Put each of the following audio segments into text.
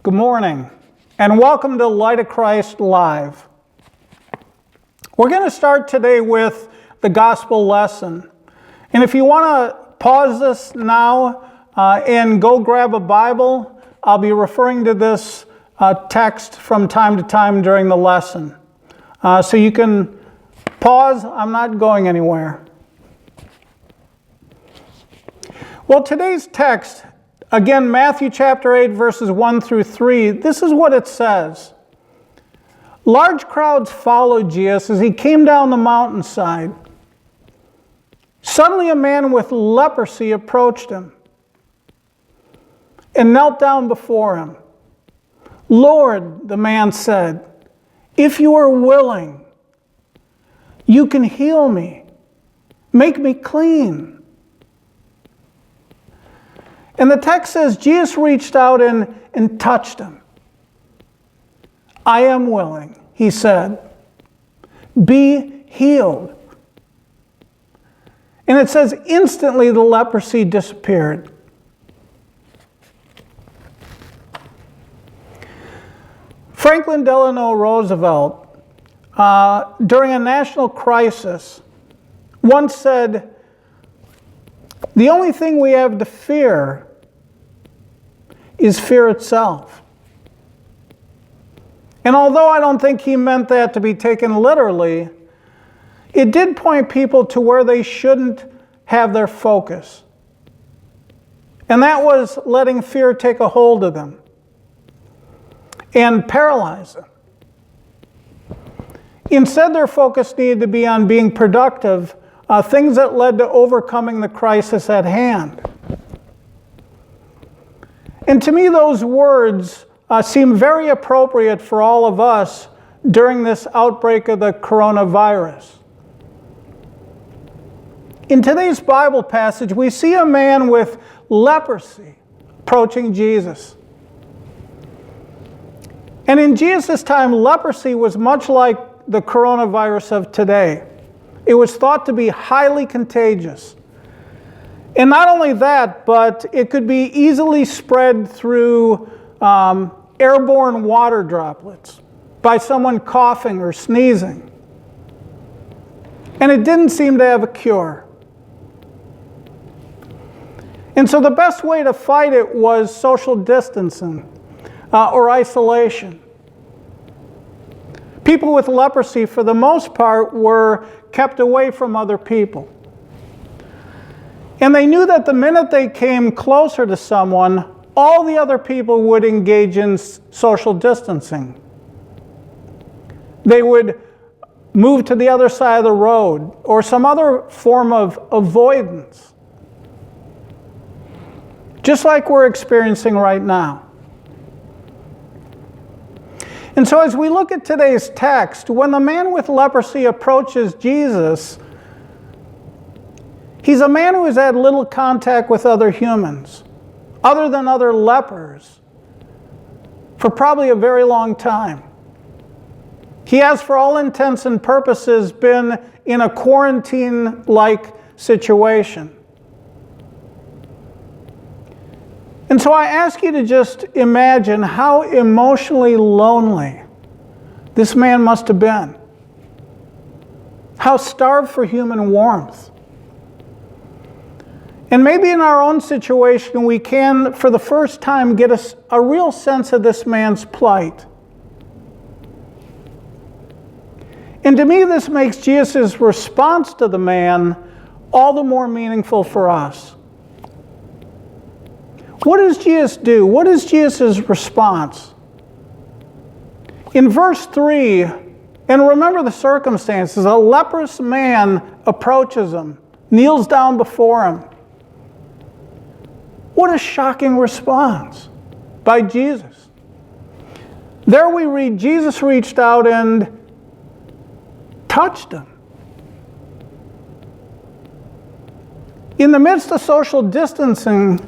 Good morning, and welcome to Light of Christ Live. We're going to start today with the gospel lesson. And if you want to pause this now and go grab a Bible, I'll be referring to this text from time to time during the lesson. So you can pause. I'm not going anywhere. Well, today's text, again, Matthew chapter 8, verses 1 through 3, this is what it says. Large crowds followed Jesus as he came down the mountainside. Suddenly a man with leprosy approached him and knelt down before him. Lord, the man said, if you are willing, you can heal me, make me clean. And the text says Jesus reached out and touched him. I am willing, he said. Be healed. And it says instantly the leprosy disappeared. Franklin Delano Roosevelt, during a national crisis, once said, the only thing we have to fear is fear itself. And although I don't think he meant that to be taken literally, it did point people to where they shouldn't have their focus. And that was letting fear take a hold of them and paralyze them. Instead, their focus needed to be on being productive, things that led to overcoming the crisis at hand. And to me, those words seem very appropriate for all of us during this outbreak of the coronavirus. In today's Bible passage, we see a man with leprosy approaching Jesus. And in Jesus' time, leprosy was much like the coronavirus of today. It was thought to be highly contagious. And not only that, but it could be easily spread through airborne water droplets by someone coughing or sneezing. And it didn't seem to have a cure. And so the best way to fight it was social distancing or isolation. People with leprosy, for the most part, were kept away from other people. And they knew that the minute they came closer to someone, all the other people would engage in social distancing. They would move to the other side of the road or some other form of avoidance. Just like we're experiencing right now. And so as we look at today's text, when the man with leprosy approaches Jesus, he's a man who has had little contact with other humans, other than other lepers, for probably a very long time. He has, for all intents and purposes, been in a quarantine-like situation. And so I ask you to just imagine how emotionally lonely this man must have been. How starved for human warmth. And maybe in our own situation, we can, for the first time, get a real sense of this man's plight. And to me, this makes Jesus' response to the man all the more meaningful for us. What does Jesus do? What is Jesus' response? In verse 3, and remember the circumstances, a leprous man approaches him, kneels down before him. What a shocking response by Jesus. There we read, Jesus reached out and touched him. In the midst of social distancing,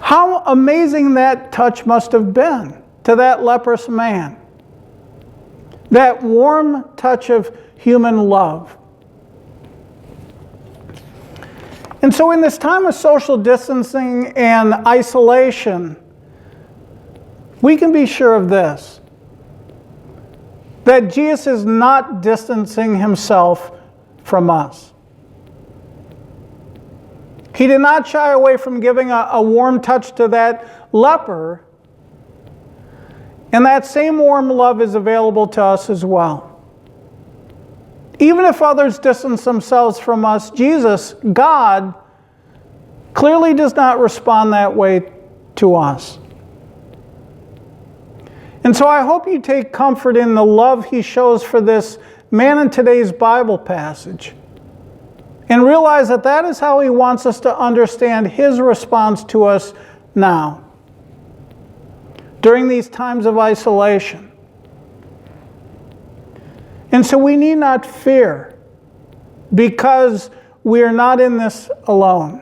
how amazing that touch must have been to that leprous man. That warm touch of human love. And so in this time of social distancing and isolation, we can be sure of this, that Jesus is not distancing himself from us. He did not shy away from giving a warm touch to that leper, and that same warm love is available to us as well. Even if others distance themselves from us, Jesus, God, clearly does not respond that way to us. And so I hope you take comfort in the love he shows for this man in today's Bible passage, and realize that that is how he wants us to understand his response to us now, during these times of isolation. And so we need not fear, because we are not in this alone.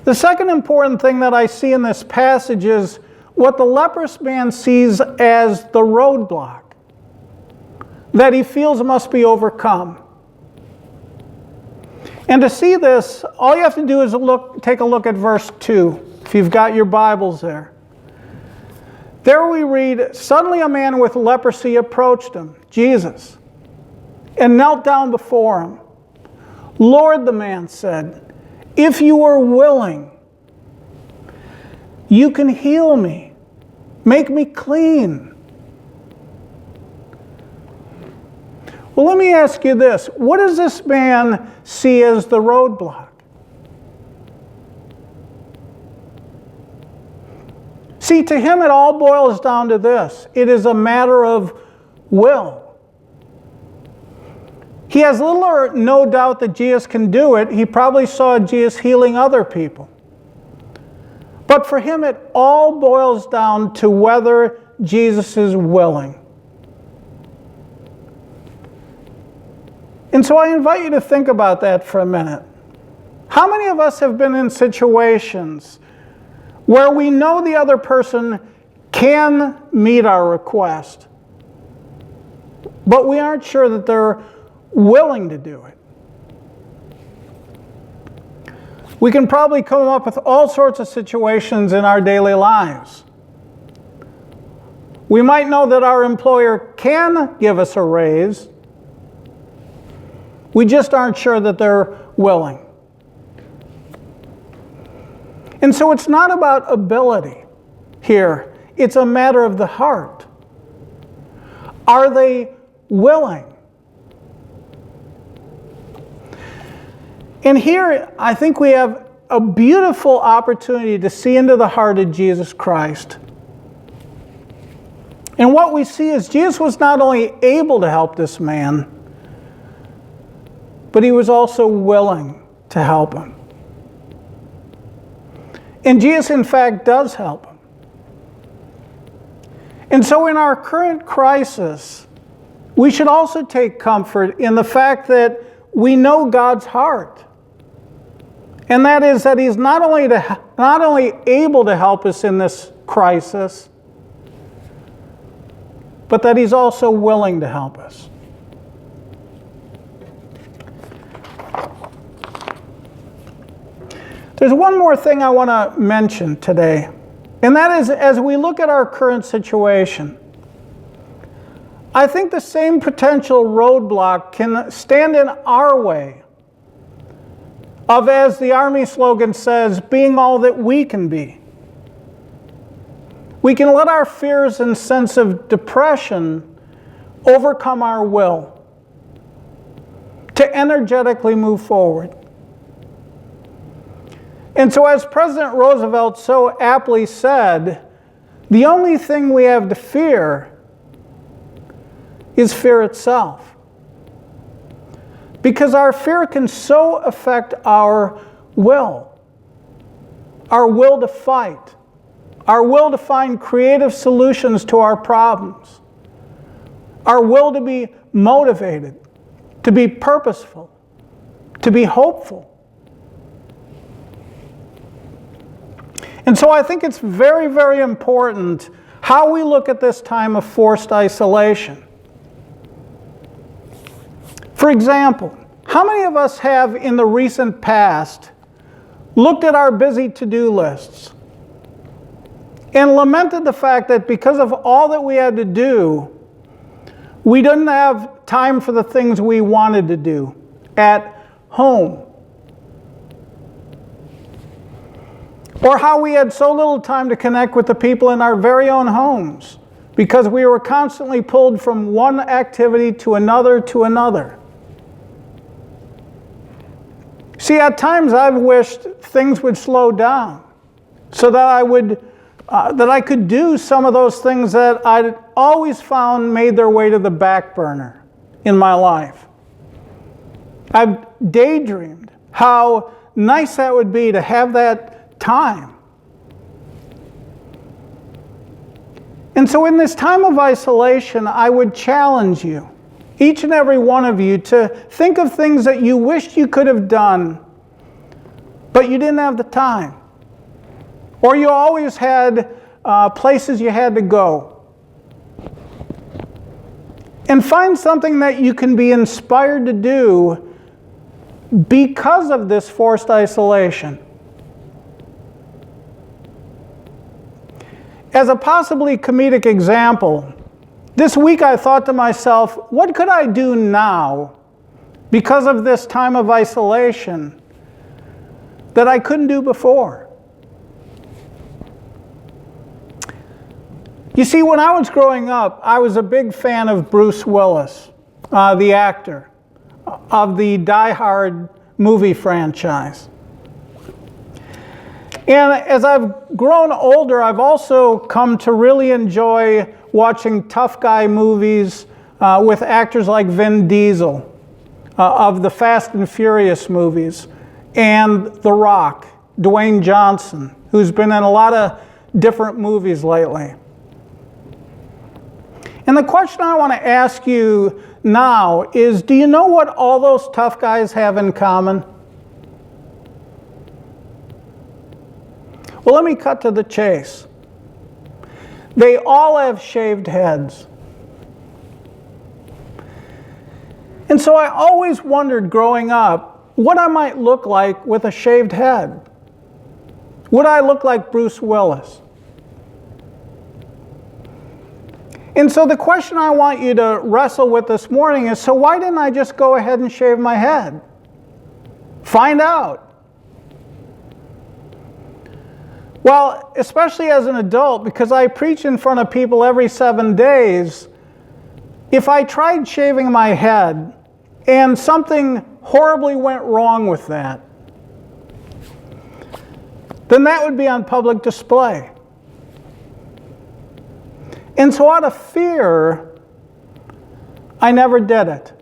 The second important thing that I see in this passage is what the leprous man sees as the roadblock that he feels must be overcome. And to see this, all you have to do is take a look at verse 2, if you've got your Bibles there. There we read, "Suddenly a man with leprosy approached him," Jesus, "and knelt down before him. 'Lord,' the man said, 'if you are willing, you can heal me, make me clean.'" Well, let me ask you this. What does this man see as the roadblock? See, to him it all boils down to this. It is a matter of will. He has little or no doubt that Jesus can do it. He probably saw Jesus healing other people. But for him it all boils down to whether Jesus is willing. And so I invite you to think about that for a minute. How many of us have been in situations where we know the other person can meet our request, but we aren't sure that they're willing to do it? We can probably come up with all sorts of situations in our daily lives. We might know that our employer can give us a raise. We just aren't sure that they're willing. And so it's not about ability here. It's a matter of the heart. Are they willing? And here, I think we have a beautiful opportunity to see into the heart of Jesus Christ. And what we see is Jesus was not only able to help this man, but he was also willing to help him. And Jesus, in fact, does help him. And so in our current crisis, we should also take comfort in the fact that we know God's heart. And that is that he's not only able to help us in this crisis, but that he's also willing to help us. There's one more thing I want to mention today, and that is, as we look at our current situation, I think the same potential roadblock can stand in our way of, as the Army slogan says, being all that we can be. We can let our fears and sense of depression overcome our will to energetically move forward. And so, as President Roosevelt so aptly said, the only thing we have to fear is fear itself. Because our fear can so affect our will to fight, our will to find creative solutions to our problems, our will to be motivated, to be purposeful, to be hopeful. And so I think it's very, very important how we look at this time of forced isolation. For example, how many of us have in the recent past looked at our busy to-do lists and lamented the fact that because of all that we had to do, we didn't have time for the things we wanted to do at home. Or how we had so little time to connect with the people in our very own homes because we were constantly pulled from one activity to another to another. See, at times I've wished things would slow down so that I could do some of those things that I'd always found made their way to the back burner in my life. I've daydreamed how nice that would be to have that time. And so in this time of isolation, I would challenge you, each and every one of you, to think of things that you wished you could have done, but you didn't have the time. Or you always had places you had to go. And find something that you can be inspired to do because of this forced isolation. As a possibly comedic example, this week I thought to myself, what could I do now because of this time of isolation that I couldn't do before? You see, when I was growing up, I was a big fan of Bruce Willis, the actor of the Die Hard movie franchise. And as I've grown older, I've also come to really enjoy watching tough guy movies with actors like Vin Diesel of the Fast and Furious movies, and The Rock, Dwayne Johnson, who's been in a lot of different movies lately. And the question I want to ask you now is, do you know what all those tough guys have in common? Well, let me cut to the chase. They all have shaved heads. And so I always wondered growing up what I might look like with a shaved head. Would I look like Bruce Willis? And so the question I want you to wrestle with this morning is, so why didn't I just go ahead and shave my head? Find out. Well, especially as an adult, because I preach in front of people every 7 days, if I tried shaving my head and something horribly went wrong with that, then that would be on public display. And so out of fear, I never did it.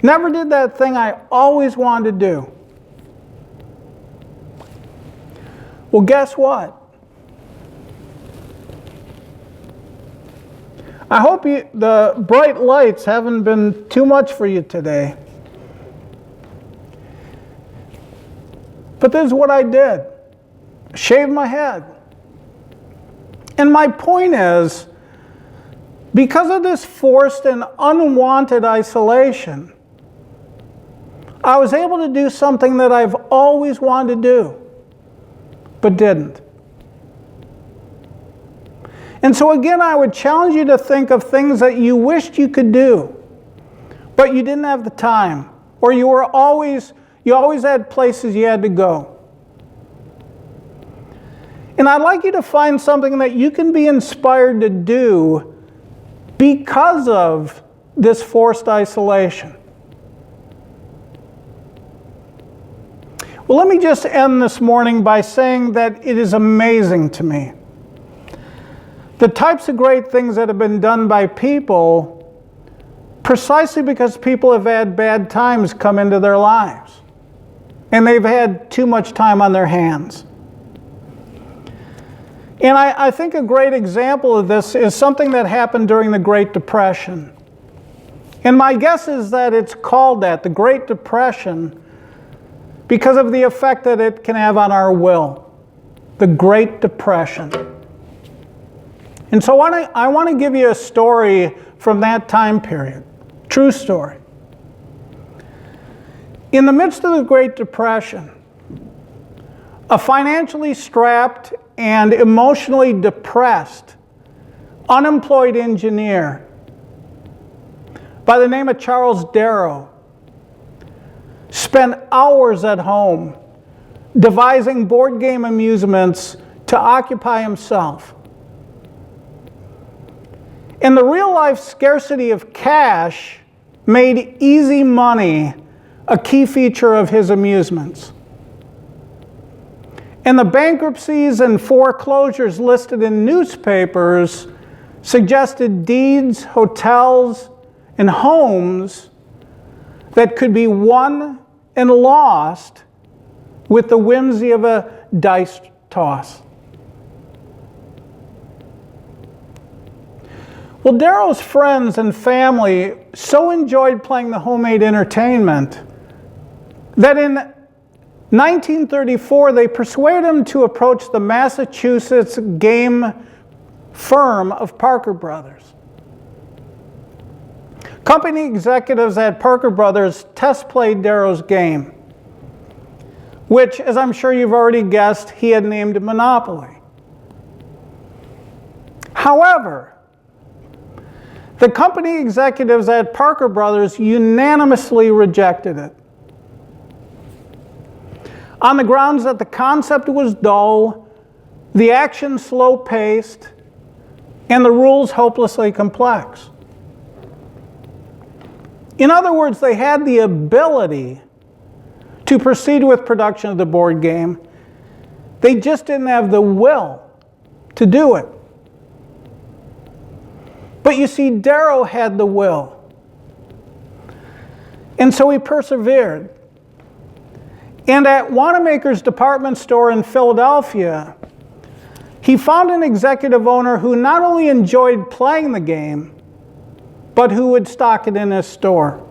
Never did that thing I always wanted to do. Well, guess what? I hope the bright lights haven't been too much for you today. But this is what I did. Shaved my head. And my point is, because of this forced and unwanted isolation, I was able to do something that I've always wanted to do, but didn't. And so again, I would challenge you to think of things that you wished you could do, but you didn't have the time, or you always had places you had to go. And I'd like you to find something that you can be inspired to do because of this forced isolation. Well, let me just end this morning by saying that it is amazing to me the types of great things that have been done by people precisely because people have had bad times come into their lives and they've had too much time on their hands. And I think a great example of this is something that happened during the Great Depression. And my guess is that it's called that, the Great Depression, because of the effect that it can have on our will. The Great Depression. And so I want to give you a story from that time period. True story. In the midst of the Great Depression, a financially strapped and emotionally depressed, unemployed engineer by the name of Charles Darrow spent hours at home devising board game amusements to occupy himself. And the real-life scarcity of cash made easy money a key feature of his amusements. And the bankruptcies and foreclosures listed in newspapers suggested deeds, hotels, and homes that could be won and lost with the whimsy of a dice toss. Well, Darrow's friends and family so enjoyed playing the homemade entertainment that in 1934 they persuaded him to approach the Massachusetts game firm of Parker Brothers. Company executives at Parker Brothers test played Darrow's game, which, as I'm sure you've already guessed, he had named Monopoly. However, the company executives at Parker Brothers unanimously rejected it on the grounds that the concept was dull, the action slow-paced, and the rules hopelessly complex. In other words, they had the ability to proceed with production of the board game. They just didn't have the will to do it. But you see, Darrow had the will. And so he persevered. And at Wanamaker's department store in Philadelphia, he found an executive owner who not only enjoyed playing the game, but who would stock it in his store.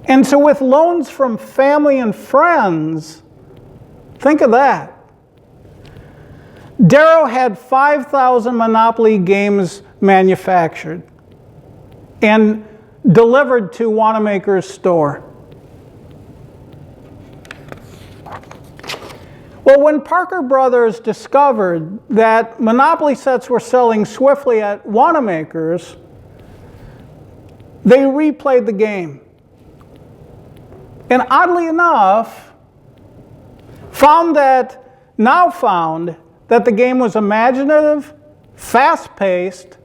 And so with loans from family and friends, think of that. Darrow had 5,000 Monopoly games manufactured and delivered to Wanamaker's store. Well, when Parker Brothers discovered that Monopoly sets were selling swiftly at Wanamaker's, they replayed the game. And oddly enough, found that the game was imaginative, fast-paced,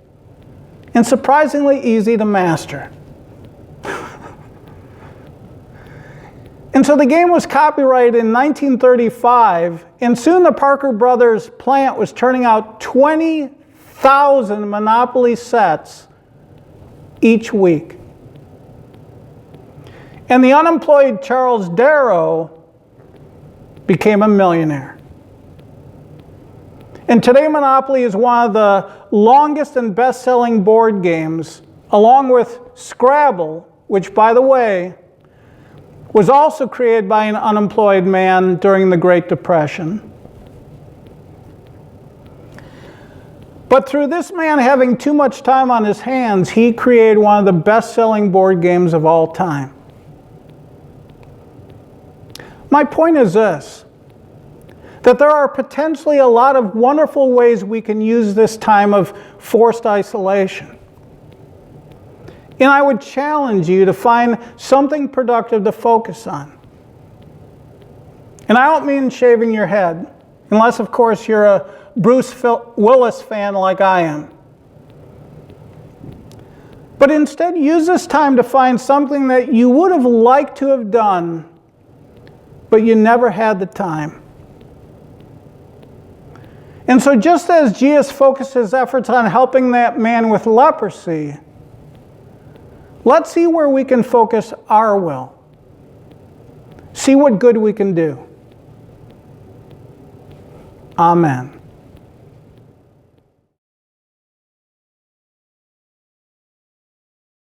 and surprisingly easy to master. And so the game was copyrighted in 1935, and soon the Parker Brothers plant was turning out 20,000 Monopoly sets each week. And the unemployed Charles Darrow became a millionaire. And today Monopoly is one of the longest and best-selling board games, along with Scrabble, which, by the way, was also created by an unemployed man during the Great Depression. But through this man having too much time on his hands, he created one of the best-selling board games of all time. My point is this, that there are potentially a lot of wonderful ways we can use this time of forced isolation. And I would challenge you to find something productive to focus on. And I don't mean shaving your head, unless, of course, you're a Bruce Willis fan like I am. But instead, use this time to find something that you would have liked to have done, but you never had the time. And so just as Jesus focused his efforts on helping that man with leprosy, let's see where we can focus our will. See what good we can do. Amen.